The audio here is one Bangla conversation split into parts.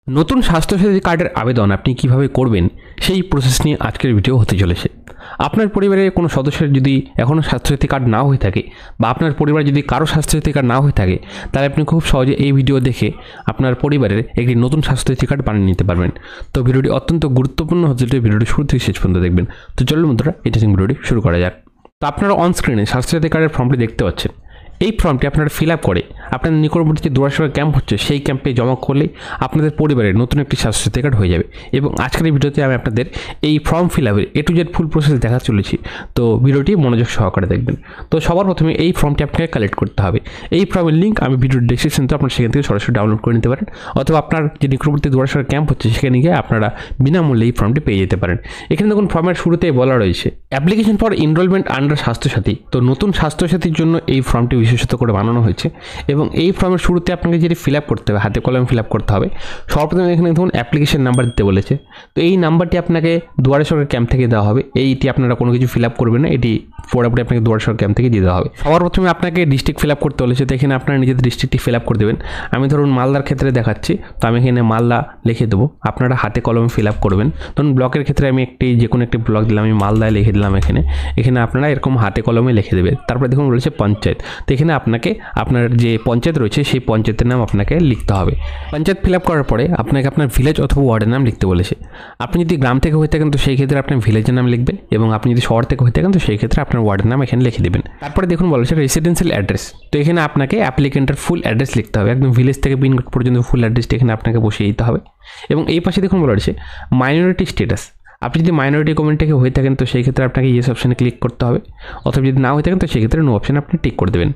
নতুন স্বাস্থ্যসাথী কার্ডের আবেদন আপনি কিভাবে করবেন সেই প্রসেস নিয়ে আজকের ভিডিও হতে চলেছে। আপনার পরিবারের কোনো সদস্যের যদি এখনও স্বাস্থ্যসাথী কার্ড না হয়ে থাকে বা আপনার পরিবারে যদি কারো স্বাস্থ্যসাথী কার্ড না হয়ে থাকে, তাহলে আপনি খুব সহজে এই ভিডিও দেখে আপনার পরিবারের একটি নতুন স্বাস্থ্যসাথী কার্ড বানিয়ে নিতে পারবেন। তো ভিডিওটি অত্যন্ত গুরুত্বপূর্ণ হচ্ছে, ভিডিওটি শুরু থেকে শেষ পর্যন্ত দেখবেন। তো চলুন বন্ধুরা, ইন্টারেস্টিং ভিডিওটি শুরু করা যাক। তো আপনারা অন স্ক্রিনে স্বাস্থ্যসাথী কার্ডের ফর্মটি দেখতে পাচ্ছেন। এই ফর্মটি আপনারা ফিল আপ করে আপনাদের নিকটবর্তী যে দুরাসড়ক ক্যাম্প হচ্ছে সেই ক্যাম্পে জমা করলেই আপনাদের পরিবারের নতুন একটি স্বাস্থ্যসাথী কার্ড হয়ে যাবে। এবং আজকের এই ভিডিওতে আমি আপনাদের এই ফর্ম ফিল আপের A to Z full process দেখা চলেছি। তো ভিডিওটি মনোযোগ সহকারে দেখবেন। তো সবার প্রথমে এই ফর্মটি আপনাকে কালেক্ট করতে হবে। এই ফর্মের লিঙ্ক আমি ভিডিওর ডেসক্রিপশনে, আপনারা সেখান থেকে সরাসরি ডাউনলোড করে নিতে পারেন, অথবা আপনার যে নিকটবর্তী দুরাসড়ক ক্যাম্প হচ্ছে সেখানে গিয়ে আপনারা বিনামূল্যে এই ফর্মটি পেয়ে যেতে পারেন। এখানে দেখুন ফর্মের শুরুতেই বলা রয়েছে application for enrolment under Swasthya Sathi. তো নতুন স্বাস্থ্যসাথীর জন্য এই ফর্মটি বিশেষত করে বানানো হয়েছে। এবং এই ফর্মের শুরুতে আপনাকে যেটি ফিল আপ করতে হবে, হাতে কলমে ফিল আপ করতে হবে। সর্বপ্রথমে এখানে দেখুন অ্যাপ্লিকেশন নাম্বার দিতে বলেছে। তো এই নাম্বারটি আপনাকে দুয়ারে সরকার ক্যাম্প থেকে দেওয়া হবে। এইটি আপনারা কোনো কিছু ফিল আপ করবেন না, এটি পুরোপুরি আপনাকে দুয়ারে সরকার ক্যাম্প থেকে দিয়ে দেওয়া হবে। সবার প্রথমে আপনাকে ডিস্ট্রিক্ট ফিল আপ করতে বলেছে। তো এখানে আপনারা নিজেদের ডিস্ট্রিক্টটি ফিল আপ করে দেবেন। আমি ধরুন মালদার ক্ষেত্রে দেখাচ্ছি, তো আমি এখানে মালদা লিখে দেবো। আপনারা হাতে কলমে ফিল আপ করবেন। ধরুন ব্লকের ক্ষেত্রে আমি যে কোনো একটি ব্লক দিলাম, আমি মালদায় লিখে দিলাম। এখানে আপনারা এরকম হাতে কলমে লিখে দেবেন। তারপরে দেখুন বলেছে পঞ্চায়েত। তো এখানে আপনাকে আপনার যে পঞ্চায়েত রয়েছে সেই পঞ্চায়েতের নাম আপনাকে লিখতে হবে। পঞ্চায়েত ফিল আপ করার পরে আপনাকে আপনার ভিলেজ অথবা ওয়ার্ডের নাম লিখতে বলেছে। আপনি যদি গ্রাম থেকে হয়ে থাকেন তো সেই ক্ষেত্রে আপনার ভিলেজের নাম লিখবেন, এবং আপনি যদি শহর থেকে হয়ে থাকেন তো সেই ক্ষেত্রে আপনার ওয়ার্ডের নাম এখানে লিখে দেবেন। তারপরে দেখুন বলেছে রেসিডেন্সিয়াল অ্যাড্রেস। তো এখানে আপনাকে অ্যাপ্লিকেন্টের ফুল অ্যাড্রেস লিখতে হবে, একদম ভিলেজ থেকে পিনকোড পর্যন্ত ফুল অ্যাড্রেসটি এখানে আপনাকে বসিয়ে দিতে হবে। এবং এই পাশে দেখুন বলা রয়েছে মাইনরিটি স্ট্যাটাস। আপনি যদি মাইনরিটি কমিউনিটি থেকে হয়ে থাকেন তো সেই ক্ষেত্রে আপনাকে ইয়েস অপশানে ক্লিক করতে হবে, অথবা যদি না হয়ে থাকেন তো সেই ক্ষেত্রে নো অপশানে আপনি টিক করে দেবেন।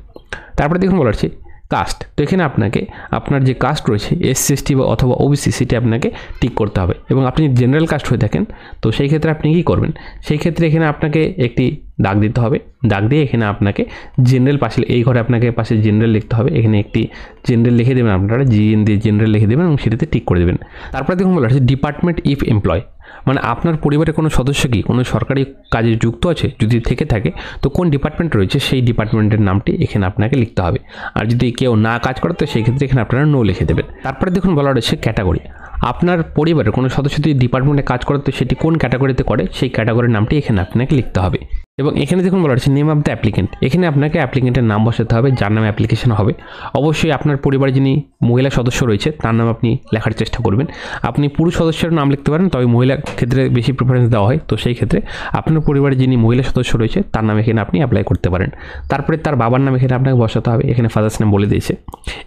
তারপরে দেখুন বলা রয়েছে কাস্ট। তো এখানে আপনাকে আপনার যে কাস্ট রয়েছে SC ST বা অথবা OBC সেটি আপনাকে টিক করতে হবে। এবং আপনি জেনারেল কাস্ট হয়ে থাকেন তো সেই ক্ষেত্রে আপনি কী করবেন, সেই ক্ষেত্রে এখানে আপনাকে একটি দাগ দিতে হবে। দাগ দিয়ে এখানে আপনাকে জেনারেল পাশে, এই ঘরে আপনাকে পাশে জেনারেল লিখতে হবে। এখানে একটি জেনারেল লিখে দেবেন, আপনারা GN দিয়ে জেনারেল লিখে দেবেন এবং সেটাতে টিক করে দেবেন। তারপরে দেখুন বলা হচ্ছে ডিপার্টমেন্ট ইফ এমপ্লয়, মানে আপনার পরিবারের কোনো সদস্য কি কোনো সরকারি কাজে যুক্ত আছে, যদি থেকে থাকে তো কোন ডিপার্টমেন্ট রয়েছে সেই ডিপার্টমেন্টের নামটি এখানে আপনাকে লিখতে হবে। আর যদি কেউ না কাজ করে তো সেই ক্ষেত্রে এখানে আপনারা নো লিখে দেবেন। তারপরে দেখুন বলা রয়েছে ক্যাটাগরি। আপনার পরিবারের কোনো সদস্য যদি ডিপার্টমেন্টে কাজ করে তো সেটি কোন ক্যাটাগরিতে করে সেই ক্যাটাগরির নামটি এখানে আপনাকে লিখতে হবে। এবং এখানে দেখুন বলা হচ্ছে নেম অফ দ্য অ্যাপ্লিকেন্ট। এখানে আপনাকে অ্যাপ্লিকেন্টের নাম বসাতে হবে, যার নামে অ্যাপ্লিকেশন হবে। অবশ্যই আপনার পরিবারে যিনি মহিলা সদস্য রয়েছে তার নাম আপনি লেখার চেষ্টা করবেন। আপনি পুরুষ সদস্যের নাম লিখতে পারেন, তবে মহিলার ক্ষেত্রে বেশি প্রেফারেন্স দেওয়া হয়। তো সেই ক্ষেত্রে আপনার পরিবারে যিনি মহিলা সদস্য রয়েছে তার নাম এখানে আপনি অ্যাপ্লাই করতে পারেন। তারপরে তার বাবার নাম এখানে আপনাকে বসাতে হবে। এখানে ফাদার্স নেম বলে দিয়েছে।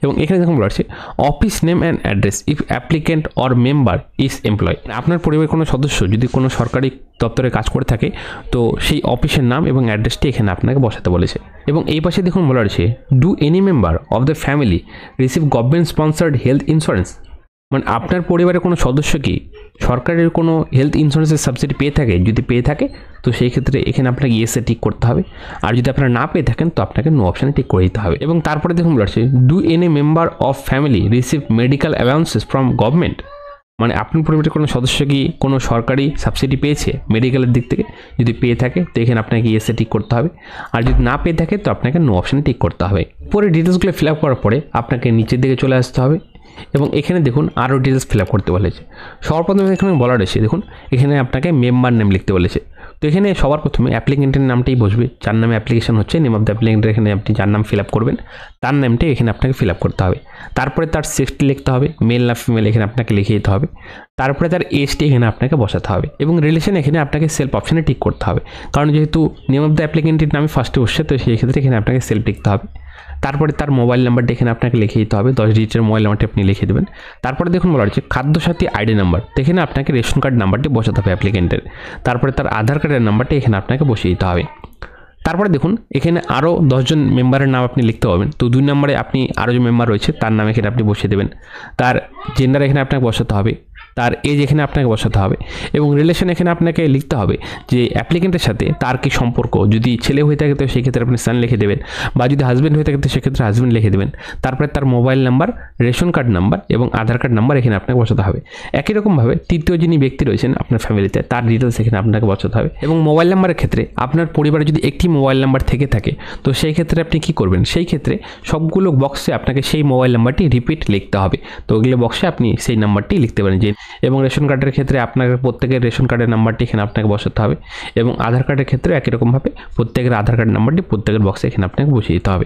এবং এখানে দেখুন বলা হচ্ছে office name and address if applicant or member is employ. আপনার পরিবারের কোনো সদস্য যদি কোনো সরকারি দপ্তরে কাজ করে থাকে তো সেই অফিসের নাম এবং অ্যাড্রেসটি এখানে আপনাকে বসাতে বলেছে। এবং এই পাশে দেখুন বলা রয়েছে do any member of the family receive government sponsored health insurance, মানে আপনার পরিবারের কোনো সদস্য কি সরকারের কোনো হেলথ ইন্স্যুরেন্সের সাবসিডি পেয়ে থাকে, যদি পেয়ে থাকে তো সেই ক্ষেত্রে এখানে আপনাকে ইয়েসে টিক করতে হবে। আর যদি আপনারা না পেয়ে থাকেন তো আপনাকে নো অপশানে টিক করে দিতে হবে। এবং তারপরে দেখুন বলা হচ্ছে do any member of family receive medical allowances from government, মানে আপনার পরিবারের কোনো সদস্য কি কোনো সরকারি সাবসিডি পেয়েছে মেডিকেলের দিক থেকে, যদি পেয়ে থাকে তো এখানে আপনাকে ইয়েসে টিক করতে হবে। আর যদি না পেয়ে থাকে তো আপনাকে নো অপশানে টিক করতে হবে। পরে ডিটেলসগুলো ফিল আপ করার পরে আপনাকে নিচের দিকে চলে আসতে হবে। এবং এখানে দেখুন আরও ডিটেলস ফিল আপ করতে বলেছে। সর্বপ্রথমে এখানে বলা রয়েছে দেখুন এখানে আপনাকে মেম্বার নেম লিখতে বলেছে। তো এখানে সবার প্রথমে অ্যাপ্লিকেন্টের নামটাই বসবে, যার নামে অ্যাপ্লিকেশন হচ্ছে। নেম অফ দ্য অ্যাপ্লিকেন্টের এখানে আপনি যার নাম ফিল আপ করবেন তার নামটাই এখানে আপনাকে ফিল আপ করতে হবে। তারপরে তার সেক্সটি লিখতে হবে, মেল না ফিমেল এখানে আপনাকে লিখে দিতে হবে। তারপরে তার এজটি এখানে আপনাকে বসাতে হবে। এবং রিলেশন এখানে আপনাকে সেলফ অপশানে টিক করতে হবে, কারণ যেহেতু নেম অফ দ্য অ্যাপ্লিকেন্টের নামে ফার্স্টে বসছে তো সেই ক্ষেত্রে এখানে আপনাকে সেলফ লিখতে হবে। তারপরে তার মোবাইল নাম্বারটা এখানে আপনাকে লিখে দিতে হবে, 10 ডিজিটের মোবাইল নাম্বারটি আপনি লিখে দেবেন। তারপরে দেখুন বলা হচ্ছে খাদ্যসাথী আইডি নাম্বার। তো এখানে আপনাকে রেশন কার্ড নাম্বারটি বসাতে হবে অ্যাপ্লিকেন্টের। তারপরে তার আধার কার্ডের নাম্বারটি এখানে আপনাকে বসিয়ে দিতে হবে। তারপরে দেখুন এখানে আরও 10 জন মেম্বারের নাম আপনি লিখতে পারবেন। তো 2 নম্বরে আপনি আরও যে মেম্বার রয়েছে তার নাম এখানে আপনি বসিয়ে দেবেন। তার জেন্ডার এখানে আপনাকে বসাতে হবে। তার এজ এখানে আপনাকে বসাতে হবে এবং রিলেশন এখানে আপনাকে লিখতে হবে যে অ্যাপ্লিকেন্টের সাথে তার কি সম্পর্ক। যদি ছেলে হয়ে থাকে তো সেক্ষেত্রে আপনি সান লিখে দেবেন, বা যদি হাজব্যান্ড হয়ে থাকে তো সেক্ষেত্রে হাজব্যান্ড লিখে দেবেন। তারপরে তার mobile number, ration card number এবং আধার কার্ড নাম্বার এখানে আপনাকে বসাতে হবে। একই রকমভাবে তৃতীয় যিনি ব্যক্তি রয়েছেন আপনার ফ্যামিলিতে তার ডিটেলস এখানে আপনাকে বসাতে হবে। এবং মোবাইল নাম্বারের ক্ষেত্রে আপনার পরিবারে যদি একটি মোবাইল নাম্বার থেকে থাকে তো সেই ক্ষেত্রে আপনি কি করবেন, সেই ক্ষেত্রে সবগুলো বক্সে আপনাকে সেই মোবাইল নাম্বারটি রিপিট লিখতে হবে। তো ওইগুলো বক্সে আপনি সেই নাম্বারটি লিখতে পারেন যে। এবং রেশন কার্ডের ক্ষেত্রে আপনাকে প্রত্যেকের রেশন কার্ডের নাম্বারটি এখানে আপনাকে বসাতে হবে এবং আধার কার্ডের ক্ষেত্রে একই রকমভাবে প্রত্যেকের আধার কার্ড নাম্বারটি প্রত্যেকের বক্সে এখানে আপনাকে বসিয়ে দিতে হবে।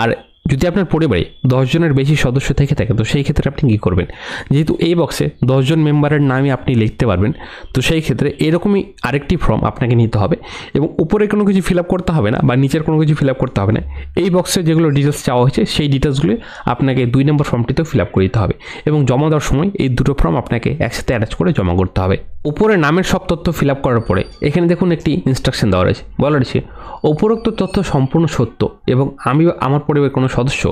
আর যদি আপনার পরিবারে 10 জনের বেশি সদস্য থেকে থাকে তো সেই ক্ষেত্রে আপনি কী করবেন, যেহেতু এই বক্সে 10 জন মেম্বারের নামই আপনি লিখতে পারবেন তো সেই ক্ষেত্রে এরকমই আরেকটি ফর্ম আপনাকে নিতে হবে এবং উপরে কোনো কিছু ফিল আপ করতে হবে না বা নিচের কোনো কিছু ফিল আপ করতে হবে না। এই বক্সে যেগুলো ডিটেলস চাওয়া হয়েছে সেই ডিটেলসগুলি আপনাকে 2 নম্বর ফর্মটিতেও ফিল আপ করে দিতে হবে এবং জমা দেওয়ার সময় এই দুটো ফর্ম আপনাকে একসাথে অ্যাটাচ করে জমা করতে হবে। উপরে নামের সব তথ্য ফিল আপ করার পরে এখানে দেখুন একটি ইনস্ট্রাকশন দেওয়া রয়েছে, বলা রয়েছে উপরোক্ত তথ্য সম্পূর্ণ সত্য এবং আমি আমার পরিবারের কোনো সদস্য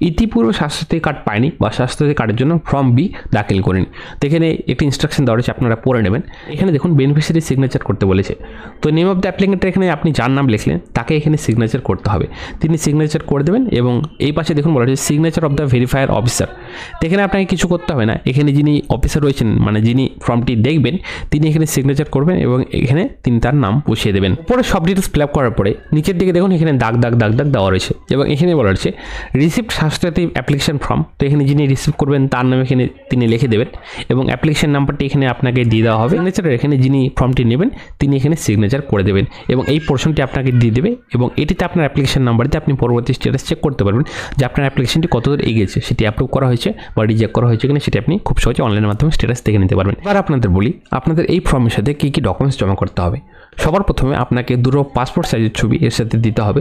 ইতিপূর্বে স্বাস্থ্যসাথী কার্ড পায়নি বা স্বাস্থ্যসাথী কার্ডের জন্য ফর্ম বি দাখিল করেনি। তো এখানে একটি ইনস্ট্রাকশন দেওয়া রয়েছে, আপনারা পড়ে নেবেন। এখানে দেখুন বেনিফিশিয়ারি সিগনেচার করতে বলেছে। তো নেম অফ দ্য অ্যাপ্লিকেন্টের এখানে আপনি যার নাম লিখলেন তাকে এখানে সিগনেচার করতে হবে, তিনি সিগনেচার করে দেবেন। এবং এই পাশে দেখুন বলা হয়েছে signature of the verifier officer. তো এখানে আপনাকে কিছু করতে হবে না, এখানে যিনি অফিসার রয়েছেন মানে যিনি ফর্মটি দেখবেন তিনি এখানে সিগনেচার করবেন এবং এখানে তিনি তার নাম বসিয়ে দেবেন। পরে সব ডিটেলস ফিল আপ করার পরে নিচের দিকে দেখুন এখানে দাগ দাগ দাগ দাগ দেওয়া রয়েছে এবং এখানে বলা রয়েছে রিসিপ্ট স্বাস্থ্যসাথী অ্যাপ্লিকেশন ফর্ম। তো এখানে যিনি রিসিভ করবেন তার নাম এখানে তিনি লিখে দেবেন এবং অ্যাপ্লিকেশন নাম্বারটি এখানে আপনাকে দিয়ে দেওয়া হবে। সিগনেচারের এখানে যিনি ফর্মটি নেবেন তিনি এখানে সিগনেচার করে দেবেন এবং এই পোর্শনটি আপনাকে দিয়ে দেবে এবং এটিতে আপনার অ্যাপ্লিকেশন নাম্বারতে আপনি পরবর্তী স্ট্যাটাস চেক করতে পারবেন যে আপনার অ্যাপ্লিকেশনটি কতদূর এগিয়েছে, সেটি অ্যাপ্রুভ করা হয়েছে বা রিজেক্ট করা হয়েছে কিনা সেটি আপনি খুব সহজে অনলাইনের মাধ্যমে স্ট্যাটাস দেখে নিতে পারবেন। এবার আপনাদের বলি আপনাদের এই ফর্মের সাথে কী কী ডকুমেন্টস জমা করতে হবে। সবার প্রথমে আপনাকে দুটো পাসপোর্ট সাইজের ছবি এর সাথে দিতে হবে।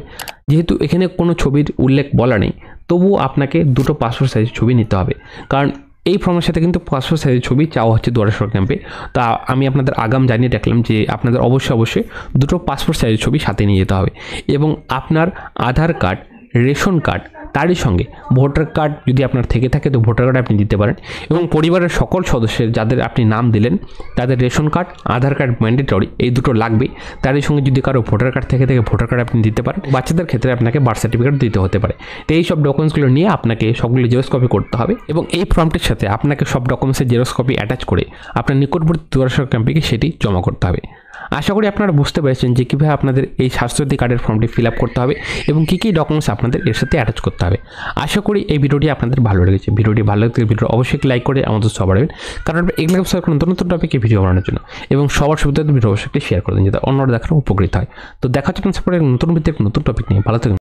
যেহেতু এখানে কোনো ছবির উল্লেখ বলা নেই তবুও আপনাকে দুটো পাসপোর্ট সাইজের ছবি নিতে হবে, কারণ এই ফর্মের সাথে কিন্তু পাসপোর্ট সাইজের ছবি চাওয়া হচ্ছে দুয়ারেশ্বর ক্যাম্পে। তা আমি আপনাদের আগাম জানিয়ে রাখলাম যে আপনাদের অবশ্যই দুটো পাসপোর্ট সাইজের ছবি সাথে নিয়ে যেতে হবে এবং আপনার আধার কার্ড, রেশন কার্ড, তারই সঙ্গে ভোটার কার্ড যদি আপনার থেকে থাকে তো ভোটার কার্ড আপনি দিতে পারেন এবং পরিবারের সকল সদস্যের যাদের আপনি নাম দিলেন তাদের রেশন কার্ড, আধার কার্ড ম্যান্ডেটরি, এই দুটো লাগবে। তারই সঙ্গে যদি কারো ভোটার কার্ড থেকে ভোটার কার্ড আপনি দিতে পারেন। বাচ্চাদের ক্ষেত্রে আপনাকে বার্থ সার্টিফিকেট দিতে হতে পারে। তো এই সব ডকুমেন্টসগুলো নিয়ে আপনাকে সবগুলো জেরক্স কপি করতে হবে এবং এই ফর্মটির সাথে আপনাকে সব ডকুমেন্টসের জেরক্স কপি অ্যাটাচ করে আপনার নিকটবর্তী দুয়ারেশ্বর ক্যাম্পে সেটি জমা করতে হবে। আশা করি আপনারা বুঝতে পেরেছেন যে কীভাবে আপনাদের এই স্বাস্থ্যসাথী কার্ডের ফর্মটি ফিল আপ করতে হবে এবং কী কী ডকুমেন্টস আপনাদের এর সাথে অ্যাটাচ করতে হবে। আশা করি এই ভিডিওটি আপনাদের ভালো লেগেছে। ভিডিওটি ভালো লাগলে ভিডিও অবশ্যই লাইক করে আমাদের সবার কারণ এগুলো নতুন নতুন টপিকে ভিডিও বানানোর জন্য এবং সবার সুবিধাতে ভিডিও অবশ্যই শেয়ার করে দিন যাতে অন্যরা দেখানো উপকৃত হয়। তো দেখা হচ্ছে নতুন ভিত্তিক নতুন টপিক নিয়ে। ভালো থাকুন।